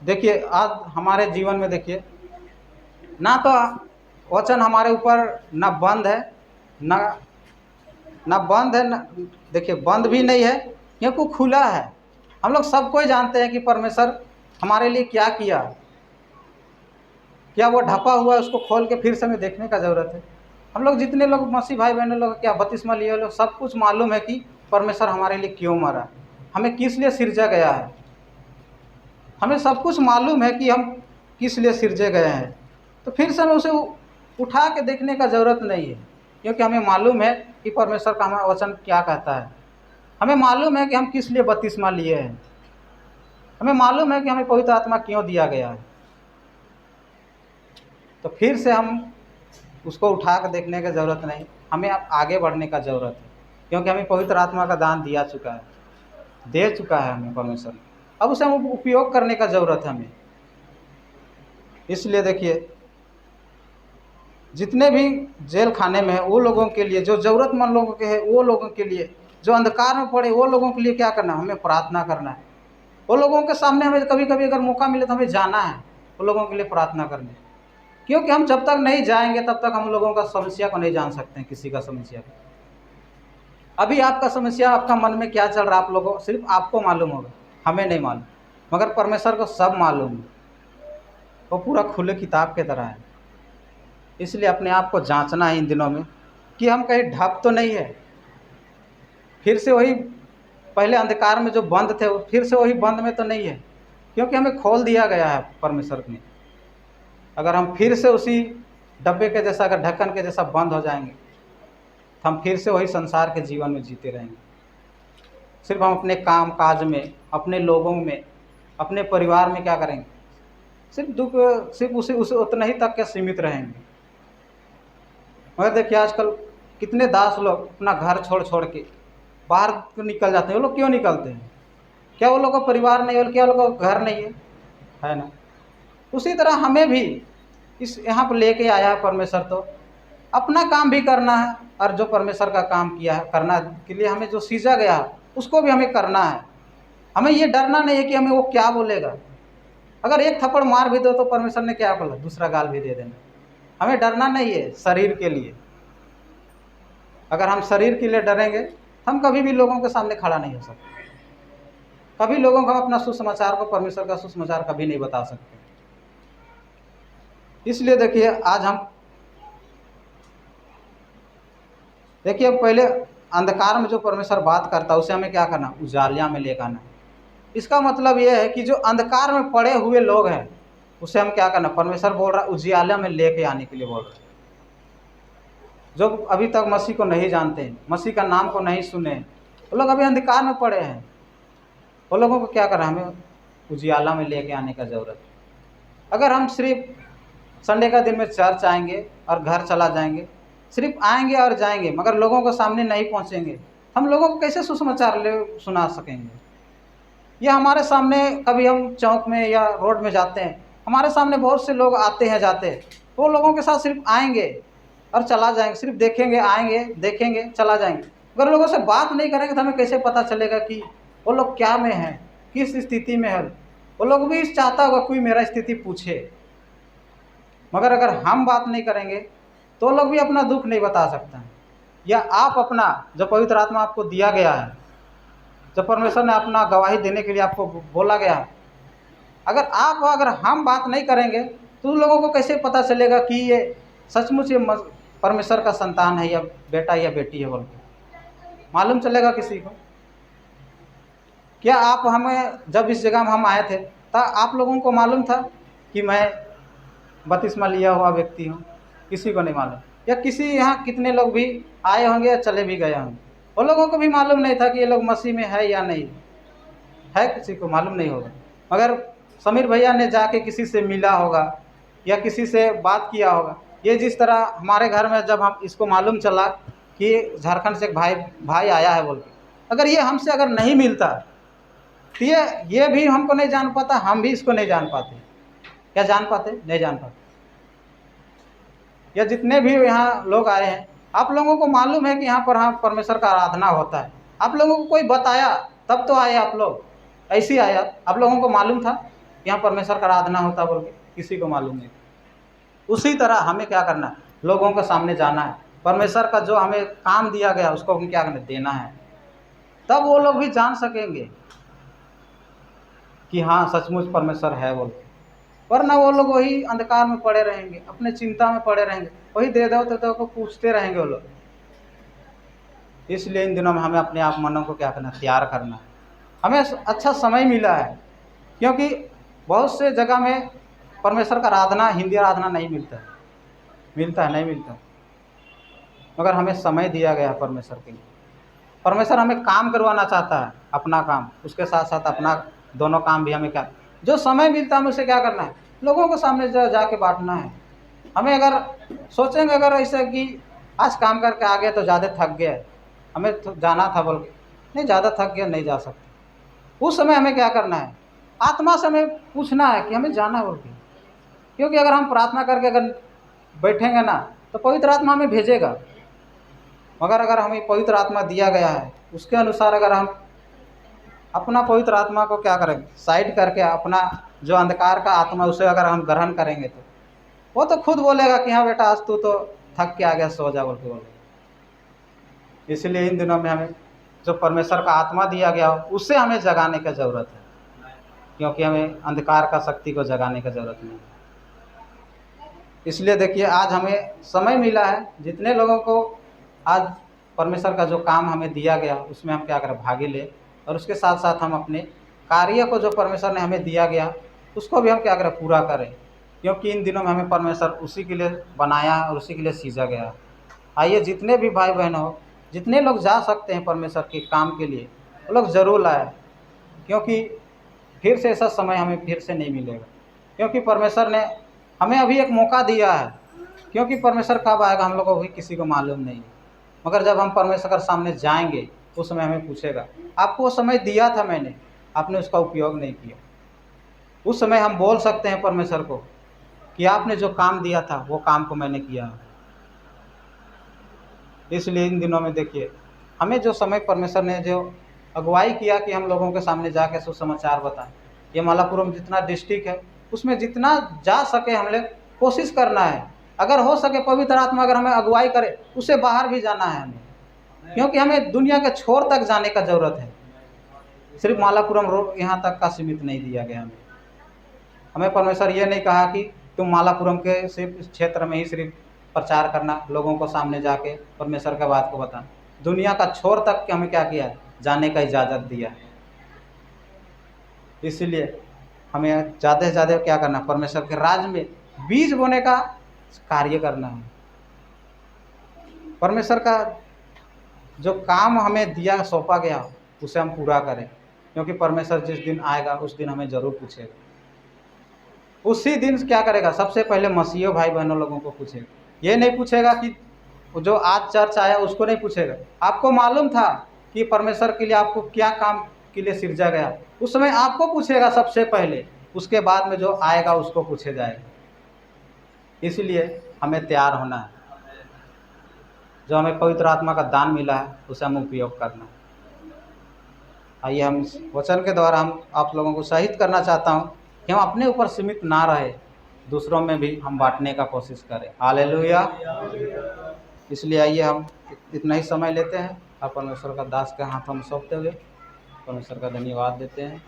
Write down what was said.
देखिए आज हमारे जीवन में देखिए, ना तो वचन हमारे ऊपर न बंद है, न न बंद है, न देखिए बंद भी नहीं है, क्योंकि खुला है। हम लोग सबको ही जानते हैं कि परमेश्वर हमारे लिए क्या किया। क्या वो ढपा हुआ है उसको खोल के फिर से हमें देखने का ज़रूरत है। हम लोग जितने लोग मसीह भाई बहनों लोग क्या बपतिस्मा लिए लोग सब कुछ मालूम है कि परमेश्वर हमारे लिए क्यों मरा, हमें किस लिए सिरजा गया है। हमें सब कुछ मालूम है कि हम किस लिए सिरजे गए हैं। तो फिर से हमें उसे उठा के देखने का ज़रूरत नहीं है, क्योंकि हमें मालूम है कि परमेश्वर का हमारा वचन क्या कहता है। हमें मालूम है कि हम किस लिए बपतिस्मा लिए हैं। हमें मालूम है कि हमें पवित्र आत्मा क्यों दिया गया है। तो फिर से हम उसको उठा कर देखने की ज़रूरत नहीं, हमें अब आगे बढ़ने का ज़रूरत है, क्योंकि हमें पवित्र आत्मा का दान दिया चुका है, दे चुका है हमें परमेश्वर ने। अब उसे हम उपयोग करने का ज़रूरत है हमें। इसलिए देखिए, जितने भी जेल खाने में है वो लोगों के लिए, जो ज़रूरतमंद लोगों के हैं वो लोगों के लिए, जो अंधकार में पड़े वो लोगों के लिए क्या करना है, हमें प्रार्थना करना है। वो लोगों के सामने हमें कभी कभी अगर मौका मिले तो हमें जाना है वो लोगों के लिए प्रार्थना करने, क्योंकि हम जब तक नहीं जाएंगे तब तक हम लोगों का समस्या को नहीं जान सकते हैं, किसी का समस्या को। अभी आपका समस्या, आपका मन में क्या चल रहा है, आप लोगों सिर्फ आपको मालूम होगा, हमें नहीं मालूम, मगर परमेश्वर को सब मालूम है। वो पूरा खुले किताब के तरह है। इसलिए अपने आप को जांचना है इन दिनों में कि हम कहीं ढप तो नहीं है, फिर से वही पहले अंधकार में जो बंद थे वो फिर से वही बंद में तो नहीं है, क्योंकि हमें खोल दिया गया है परमेश्वर ने। अगर हम फिर से उसी डब्बे के जैसा, अगर ढक्कन के जैसा बंद हो जाएंगे तो हम फिर से वही संसार के जीवन में जीते रहेंगे। सिर्फ हम अपने काम काज में, अपने लोगों में, अपने परिवार में क्या करेंगे, सिर्फ दुख, सिर्फ उसे उतना ही तक के सीमित रहेंगे। मगर देखिए आजकल कितने दास लोग अपना घर छोड़ छोड़ के बाहर निकल जाते हैं। वो लोग क्यों निकलते हैं? क्या वो लोग का परिवार नहीं है? क्या वो लोग का घर नहीं है ना? उसी तरह हमें भी इस यहाँ पर लेके आया है परमेश्वर, तो अपना काम भी करना है, और जो परमेश्वर का काम किया है करना के लिए हमें जो सींचा गया है उसको भी हमें करना है। हमें ये डरना नहीं है कि हमें वो क्या बोलेगा। अगर एक थप्पड़ मार भी दो तो परमेश्वर ने क्या बोला, दूसरा गाल भी दे देना। हमें डरना नहीं है शरीर के लिए। अगर हम शरीर के लिए डरेंगे तो हम कभी भी लोगों के सामने खड़ा नहीं हो सकते। कभी लोगों को हम अपना सुसमाचार को, परमेश्वर का सुसमाचार कभी नहीं बता सकते। इसलिए देखिए आज हम देखिए, पहले अंधकार में जो परमेश्वर बात करता है उसे हमें क्या करना, उजालिया में लेकर आना। इसका मतलब यह है कि जो अंधकार में पड़े हुए लोग हैं उसे हम क्या करना, परमेश्वर बोल रहा है उजियाला में लेके आने के लिए बोल रहा है। जो अभी तक मसीह को नहीं जानते हैं, मसीह का नाम को नहीं सुने, वो लोग अभी अंधकार में पड़े हैं, वो लोगों को क्या करना, हमें उजियाला में लेके आने का ज़रूरत है। अगर हम सिर्फ संडे का दिन में चर्च आएंगे और घर चला जाएंगे, सिर्फ आएंगे और जाएंगे, मगर लोगों को सामने नहीं पहुंचेंगे, हम लोगों को कैसे सुसमाचार सुना सकेंगे? या हमारे सामने कभी हम चौक में या रोड में जाते हैं, हमारे सामने बहुत से लोग आते हैं जाते हैं, वो लोगों के साथ सिर्फ आएंगे और चला जाएंगे, सिर्फ देखेंगे, आएंगे देखेंगे चला जाएंगे। अगर लोगों से बात नहीं करेंगे तो हमें कैसे पता चलेगा कि वो लोग क्या में हैं, किस स्थिति में है? वो लोग भी चाहता होगा कोई मेरा स्थिति पूछे, मगर अगर हम बात नहीं करेंगे तो लोग भी अपना दुख नहीं बता सकते हैं। या आप अपना, जो पवित्र आत्मा आपको दिया गया है, जो परमेश्वर ने अपना गवाही देने के लिए आपको बोला गया है, अगर हम बात नहीं करेंगे तो उन लोगों को कैसे पता चलेगा कि ये सचमुच ये परमेश्वर का संतान है या बेटा या बेटी है? बोल के मालूम चलेगा किसी को? क्या आप, हमें जब इस जगह में हम आए थे तो आप लोगों को मालूम था कि मैं बपतिस्मा लिया हुआ व्यक्ति हूँ? किसी को नहीं मालूम। या किसी यहाँ कितने लोग भी आए होंगे या चले भी गए होंगे, वो लोगों को भी मालूम नहीं था कि ये लोग मसीह में है या नहीं है, किसी को मालूम नहीं होगा। मगर समीर भैया ने जाके किसी से मिला होगा या किसी से बात किया होगा। ये जिस तरह हमारे घर में जब हम इसको मालूम चला कि झारखंड से एक भाई आया है बोल के, अगर ये हमसे अगर नहीं मिलता तो ये भी हमको नहीं जान पाता, हम भी इसको नहीं जान पाते। क्या जान पाते? नहीं जान पाते। या जितने भी यहाँ लोग आए हैं, आप लोगों को मालूम है कि यहाँ पर हाँ परमेश्वर का आराधना होता है। आप लोगों को कोई बताया तब तो आए आप लोग, ऐसे ही आए आप लोगों को मालूम था कि यहाँ परमेश्वर का आराधना होता बोल के किसी को मालूम नहीं। उसी तरह हमें क्या करना है, लोगों के सामने जाना है, परमेश्वर का जो हमें काम दिया गया उसको हम क्या करना, देना है। तब वो लोग भी जान सकेंगे कि हाँ सचमुच परमेश्वर है बोल के। वरना वो लोग वही अंधकार में पड़े रहेंगे, अपने चिंता में पड़े रहेंगे, वही दे दो को पूछते रहेंगे वो लोग। इसलिए इन दिनों में हमें अपने आप मनों को क्या करना, तैयार करना है। हमें अच्छा समय मिला है, क्योंकि बहुत से जगह में परमेश्वर का आराधना, हिंदी आराधना नहीं मिलता है। मिलता है? नहीं मिलता। मगर हमें समय दिया गया है परमेश्वर के लिए। परमेश्वर हमें काम करवाना चाहता है, अपना काम, उसके साथ साथ अपना दोनों काम भी हमें क्या, जो समय मिलता है हमें उसे क्या करना है, लोगों के सामने जाके बांटना है। हमें अगर सोचेंगे अगर ऐसा कि आज काम करके आ गए तो ज़्यादा थक गए, हमें तो जाना था बोल के, नहीं ज़्यादा थक गया नहीं जा सकते। उस समय हमें क्या करना है, आत्मा से हमें पूछना है कि हमें जाना बोल के। क्योंकि अगर हम प्रार्थना करके अगर बैठेंगे ना तो पवित्र आत्मा हमें भेजेगा। मगर अगर हमें पवित्र आत्मा दिया गया है उसके अनुसार अगर हम अपना पवित्र आत्मा को क्या करेंगे, साइड करके अपना जो अंधकार का आत्मा उसे अगर हम ग्रहण करेंगे तो वो तो खुद बोलेगा कि हाँ बेटा आज तू तो थक के आ गया, सो जा बोल के बोलेगा। इसलिए इन दिनों में हमें जो परमेश्वर का आत्मा दिया गया हो उससे हमें जगाने की ज़रूरत है, क्योंकि हमें अंधकार का शक्ति को जगाने की ज़रूरत नहीं है। इसलिए देखिए आज हमें समय मिला है, जितने लोगों को आज परमेश्वर का जो काम हमें दिया गया उसमें हम क्या करें, भागी ले, और उसके साथ साथ हम अपने कार्य को जो परमेश्वर ने हमें दिया गया उसको भी हम क्या करें, पूरा करें। क्योंकि इन दिनों में हमें परमेश्वर उसी के लिए बनाया है और उसी के लिए सींचा गया है। आइए जितने भी भाई बहन हो, जितने लोग जा सकते हैं परमेश्वर के काम के लिए, वो लोग ज़रूर आए, क्योंकि फिर से ऐसा समय हमें फिर से नहीं मिलेगा। क्योंकि परमेश्वर ने हमें अभी एक मौका दिया है, क्योंकि परमेश्वर कब आएगा हम लोग को भी किसी को मालूम नहीं है। मगर जब हम परमेश्वर के सामने जाएंगे उस समय हमें पूछेगा, आपको वो समय दिया था मैंने, आपने उसका उपयोग नहीं किया। उस समय हम बोल सकते हैं परमेश्वर को कि आपने जो काम दिया था वो काम को मैंने किया। इसलिए इन दिनों में देखिए हमें जो समय परमेश्वर ने जो अगुवाई किया कि हम लोगों के सामने जाके सुसमाचार बताएं, ये मालापुरम जितना डिस्ट्रिक्ट है उसमें जितना जा सके हम लोग कोशिश करना है। अगर हो सके पवित्र आत्मा अगर हमें अगुवाई करे उससे बाहर भी जाना है हमें, क्योंकि हमें दुनिया के छोर तक जाने का ज़रूरत है। सिर्फ मालापुरम रोड यहाँ तक का सीमित नहीं दिया गया हमें परमेश्वर ये नहीं कहा कि तुम मालापुरम के सिर्फ इस क्षेत्र में ही सिर्फ प्रचार करना, लोगों को सामने जाके परमेश्वर का बात को बताना। दुनिया का छोर तक के हमें क्या किया है, जाने का इजाज़त दिया है। इसलिए हमें ज़्यादा से ज़्यादा क्या करना, परमेश्वर के राज्य में बीज बोने का कार्य करना है। परमेश्वर का जो काम हमें दिया सौंपा गया उसे हम पूरा करें, क्योंकि परमेश्वर जिस दिन आएगा उस दिन हमें ज़रूर पूछेगा। उसी दिन क्या करेगा, सबसे पहले मसीह भाई बहनों लोगों को पूछेगा। ये नहीं पूछेगा कि जो आज चर्च आया उसको नहीं पूछेगा, आपको मालूम था कि परमेश्वर के लिए आपको क्या काम के लिए सिरजा गया, उस समय आपको पूछेगा सबसे पहले, उसके बाद में जो आएगा उसको पूछे जाएगा। इसलिए हमें तैयार होना है, जो हमें पवित्र आत्मा का दान मिला है उसे हम उपयोग करना है। आइए हम इस वचन के द्वारा हम आप लोगों को शहीद करना चाहता हूँ कि हम अपने ऊपर सीमित ना रहे, दूसरों में भी हम बांटने का कोशिश करें। हालेलुया। इसलिए आइए हम इतना ही समय लेते हैं और परमेश्वर का दास के हाथ हम सौंपते हुए परमेश्वर का धन्यवाद देते हैं।